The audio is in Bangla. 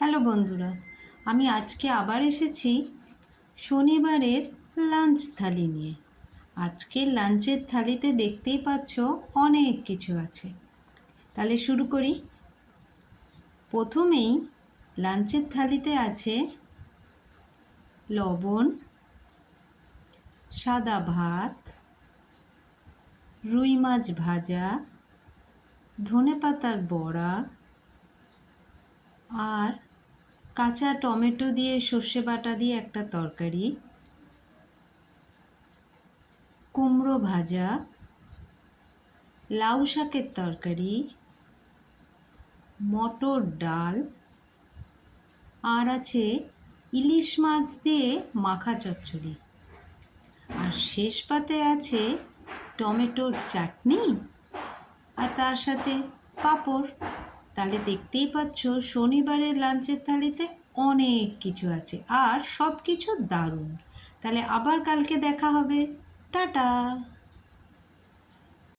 হ্যালো বন্ধুরা, আমি আজকে আবার এসেছি শনিবারের লাঞ্চ থালি নিয়ে। আজকের লাঞ্চের থালিতে দেখতেই পাচ্ছ অনেক কিছু আছে। তাহলে শুরু করি। প্রথমেই লাঞ্চের থালিতে আছে লবণ, সাদা ভাত, রুই মাছ ভাজা, ধনেপাতার বড়া আর কাঁচা টমেটো দিয়ে সর্ষে বাটা দিয়ে একটা তরকারি, কুমড়ো ভাজা, লাউ শাকের তরকারি, মটর ডাল আর আছে ইলিশ মাছ দিয়ে মাখা চচ্চড়ি। আর শেষ পাতে আছে টমেটোর চাটনি আর তার সাথে পাঁপড়। তাহলে দেখতেই পাচ্ছ শনিবারের লাঞ্চের থালিতে অনেক কিছু আছে আর সব কিছু দারুণ। তাহলে আবার কালকে দেখা হবে। টাটা।